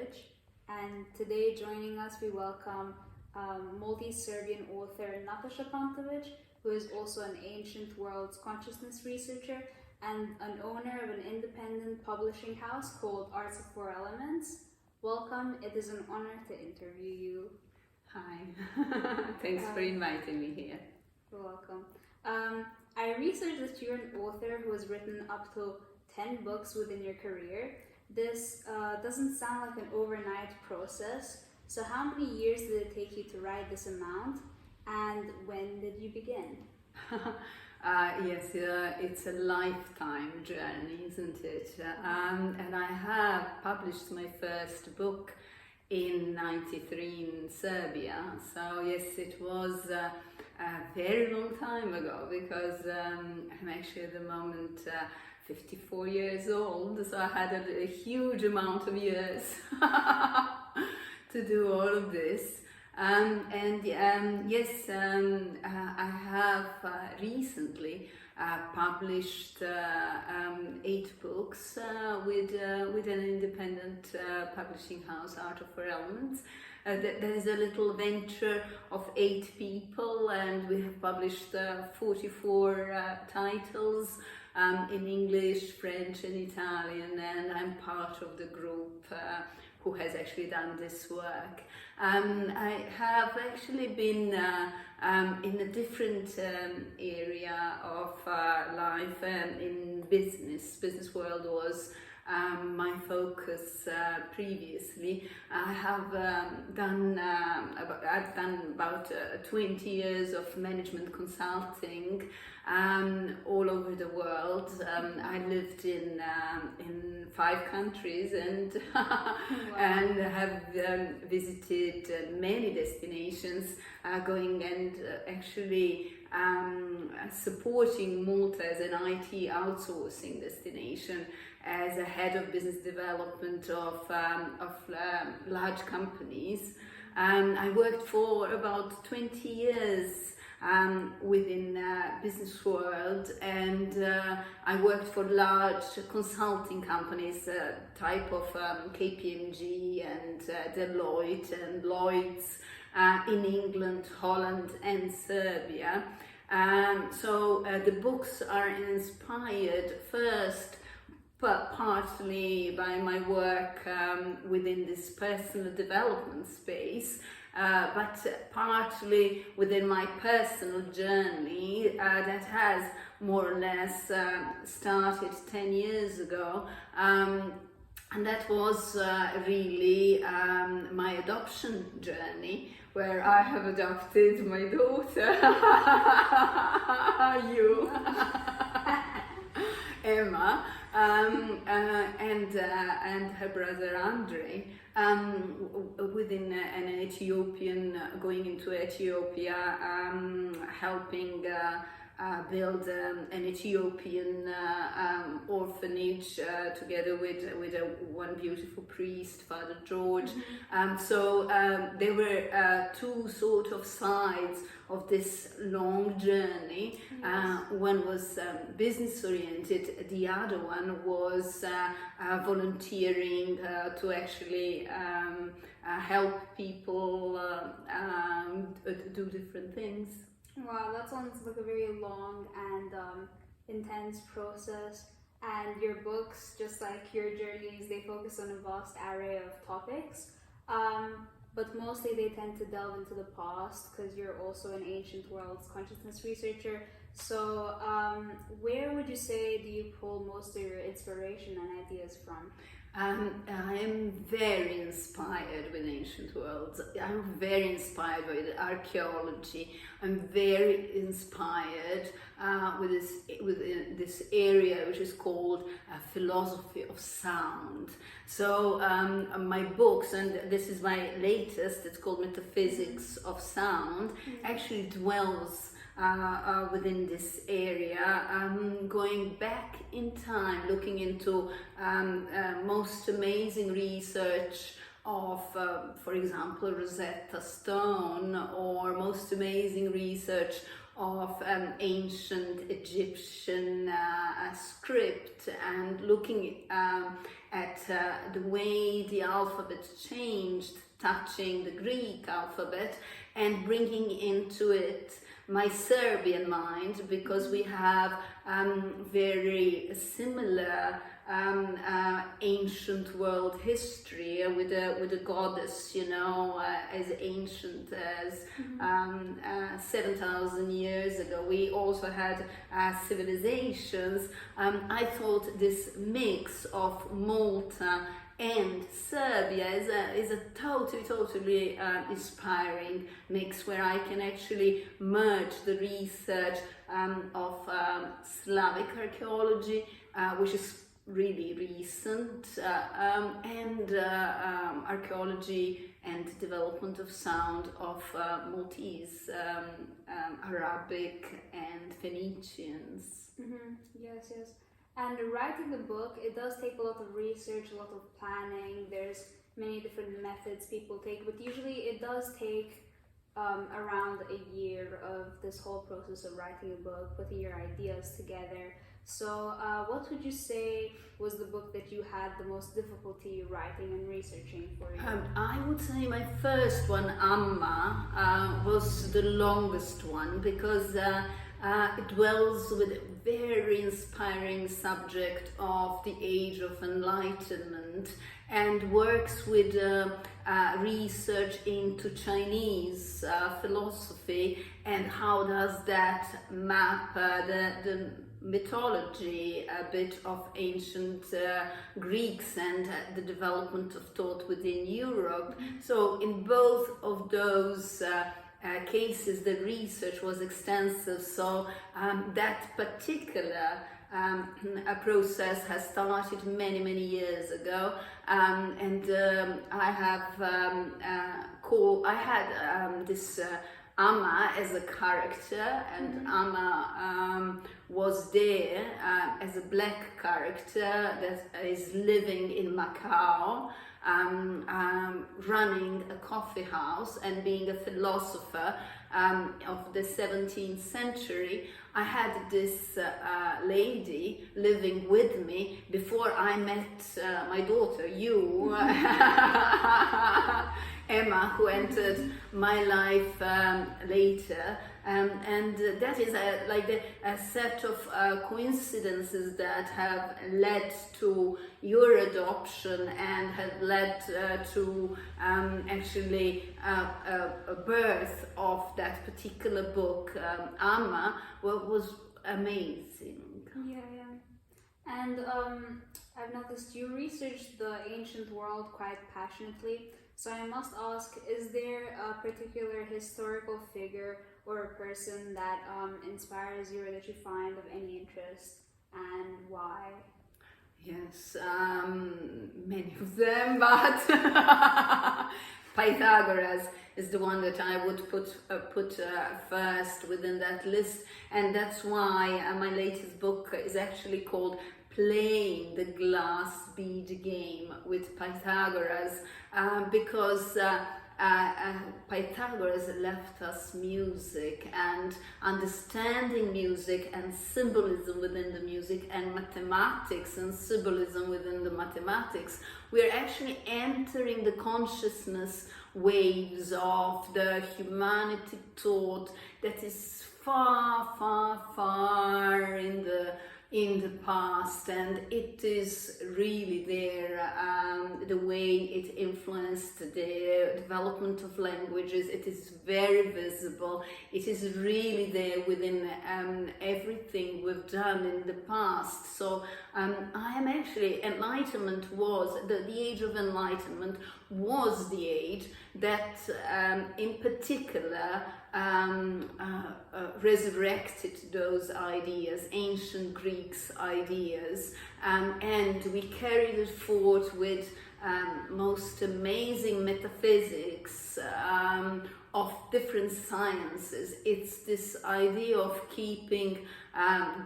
Pantovic, and today joining us we welcome Maltese-Serbian author Nataša Pantović, who is also an ancient world's consciousness researcher and an owner of an independent publishing house called Arts of Four Elements. Welcome, it is an honor to interview you. Hi, thanks for inviting me here. You're welcome. I researched that you're an author who has written up to 10 books within your career. This doesn't sound like an overnight process. So how many years did it take you to write this amount, and when did you begin? Yes, it's a lifetime journey, isn't it? And I have published my first book in '93 in Serbia. So yes, it was a very long time ago, because I'm actually at the moment 54 years old, so I had a huge amount of years to do all of this. Yes, I have recently published 8 books with an independent publishing house, Art of Four Elements. There is a little venture of 8 people, and we have published 44 titles in English, French and Italian, and I'm part of the group who has actually done this work. I have actually been in a different area of life, in business world was my focus previously. I've done about 20 years of management consulting all over the world. I lived in 5 countries and and have visited many destinations, going and actually supporting Malta as an IT outsourcing destination as a head of business development of large companies. I worked for about 20 years within business world, and I worked for large consulting companies, type of KPMG and Deloitte and Lloyd's in England, Holland and Serbia. So the books are inspired first but partly by my work within this personal development space, but partly within my personal journey that has more or less started 10 years ago. And that was really my adoption journey, where I have adopted my daughter, you, Emma, and her brother Andre, within an Ethiopian, going into Ethiopia, helping build an Ethiopian orphanage together with one beautiful priest, Father George. So there were 2 sort of sides of this long journey. One was business oriented, the other one was volunteering to actually help people do different things. Wow, that sounds like a very long and intense process. And your books, just like your journeys, they focus on a vast array of topics. But mostly they tend to delve into the past, because you're also an ancient world's consciousness researcher. So where would you say do you pull most of your inspiration and ideas from? I am very inspired with ancient worlds. I'm very inspired by the archaeology. I'm very inspired with this area which is called philosophy of sound. So my books, and this is my latest, it's called Metaphysics of Sound, actually dwells within this area, going back in time, looking into most amazing research of, for example, Rosetta Stone, or most amazing research of ancient Egyptian script and looking at the way the alphabet changed, touching the Greek alphabet and bringing into it my Serbian mind, because we have very similar ancient world history with a goddess, you know, as ancient as 7,000 years ago. We also had civilizations. I thought this mix of Malta and Serbia is a totally inspiring mix, where I can actually merge the research of Slavic archaeology, which is really recent, and archaeology and development of sound of Maltese, Arabic and Phoenicians. Mm-hmm. Yes, yes. And writing the book, it does take a lot of research, a lot of planning. There's many different methods people take, but usually it does take around a year of this whole process of writing a book, putting your ideas together. So what would you say was the book that you had the most difficulty writing and researching for you? I would say my first one, Amma, was the longest one, because it dwells with a very inspiring subject of the Age of Enlightenment and works with research into Chinese philosophy and how does that map the mythology a bit of ancient Greeks and the development of thought within Europe. So in both of those cases the research was extensive, so that particular process has started many years ago, and I had this Amma as a character, and Amma was there as a black character that is living in Macau, running a coffee house and being a philosopher of the 17th century. I had this lady living with me before I met my daughter, you, Emma, who entered my life later. And that is a set of coincidences that have led to your adoption and have led to actually a birth of that particular book, Amma, was amazing. Yeah. And I've noticed you researched the ancient world quite passionately. So I must ask, is there a particular historical figure or a person that inspires you or that you find of any interest, and why? Yes, many of them, but Pythagoras is the one that I would put first within that list, and that's why my latest book is actually called Playing the Glass Bead Game with Pythagoras, because Pythagoras left us music, and understanding music and symbolism within the music and mathematics and symbolism within the mathematics. We're actually entering the consciousness waves of the humanity thought that is far in the past, and it is really there, the way it influenced the development of languages. It is very visible. It is really there within everything we've done in the past. So I am actually, Enlightenment was, the Age of Enlightenment was the age that in particular resurrected those ideas, ancient Greeks ideas, and we carried it forward with most amazing metaphysics of different sciences. It's this idea of keeping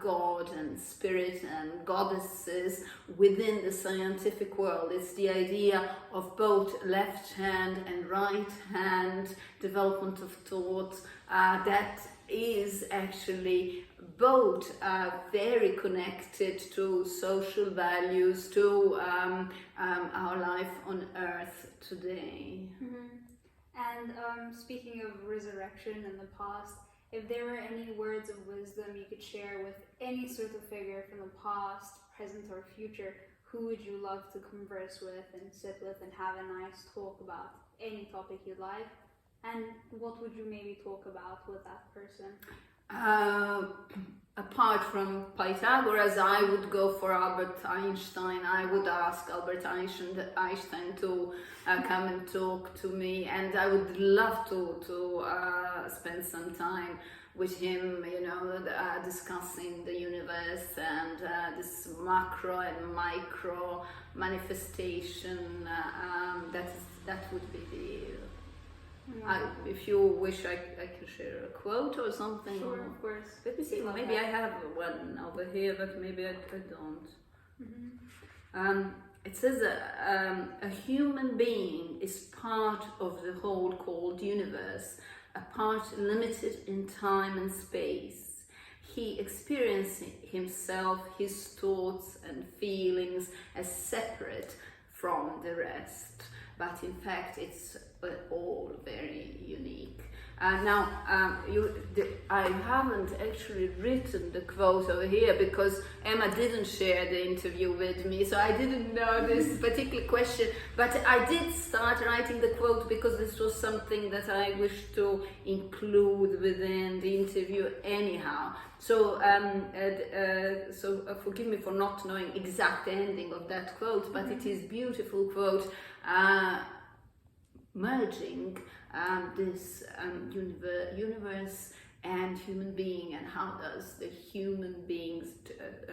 God and spirit and goddesses within the scientific world. It's the idea of both left hand and right hand development of thought that is actually both very connected to social values, to our life on earth today. And speaking of resurrection in the past, if there were any words of wisdom you could share with any sort of figure from the past, present, or future, who would you love to converse with and sit with and have a nice talk about any topic you like? And what would you maybe talk about with that person? Apart from Pythagoras, I would go for Albert Einstein. I would ask Albert Einstein to come and talk to me, and I would love to spend some time with him, discussing the universe and this macro and micro manifestation. That would be the... if you wish, I could share a quote or something. Sure, of course. Let me see, maybe I have one over here, but maybe I don't. It says a human being is part of the whole called universe, a part limited in time and space. He experiences himself, his thoughts and feelings as separate from the rest, but in fact it's all very unique. Now, I haven't actually written the quote over here because Emma didn't share the interview with me, so I didn't know this particular question, but I did start writing the quote because this was something that I wished to include within the interview anyhow. So, forgive me for not knowing exact ending of that quote, but it is a beautiful quote, merging this universe and human being, and how does the human beings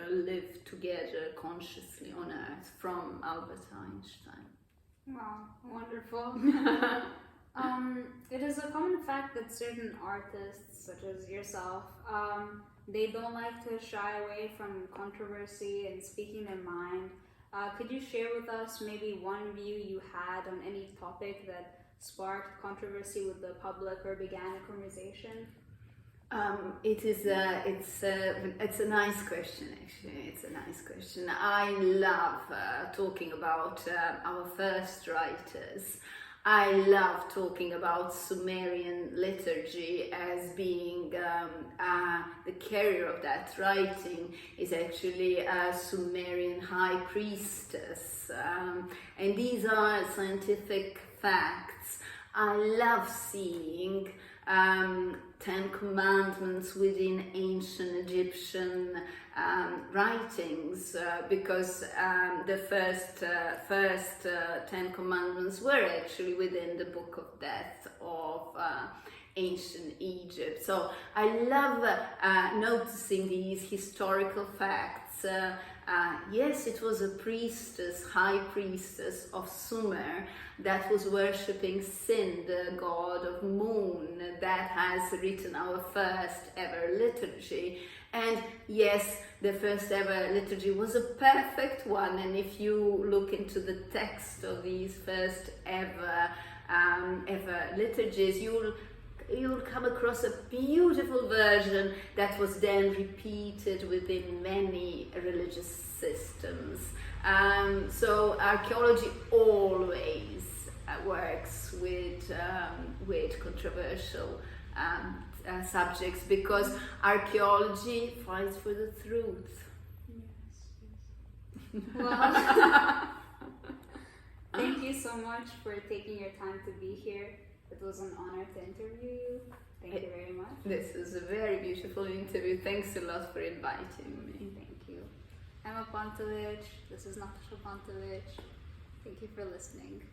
live together consciously on earth, from Albert Einstein. Wow, wonderful. It is a common fact that certain artists, such as yourself, they don't like to shy away from controversy and speaking their mind. Could you share with us maybe one view you had on any topic that sparked controversy with the public or began a conversation? It's a nice question, actually. It's a nice question. I love talking about our first writers. I love talking about Sumerian liturgy as being the carrier of that writing is actually a Sumerian high priestess. And these are scientific facts. I love seeing 10 commandments within ancient Egyptian writings because the first 10 commandments were actually within the Book of Death of ancient Egypt. So I love noticing these historical facts. Yes, it was a priestess, high priestess of Sumer, that was worshipping Sin, the god of moon, that has written our first ever liturgy. And yes, the first ever liturgy was a perfect one, and if you look into the text of these first ever liturgies, you'll come across a beautiful version that was then repeated within many religious systems. So archaeology always works with controversial subjects, because archaeology fights for the truth. Yes. Well, thank you so much for taking your time to be here. It was an honor to interview you. Thank you very much. This was a very beautiful interview. Thanks a lot for inviting me. Thank you. Ema Pantović, this is Nataša Pantović. Thank you for listening.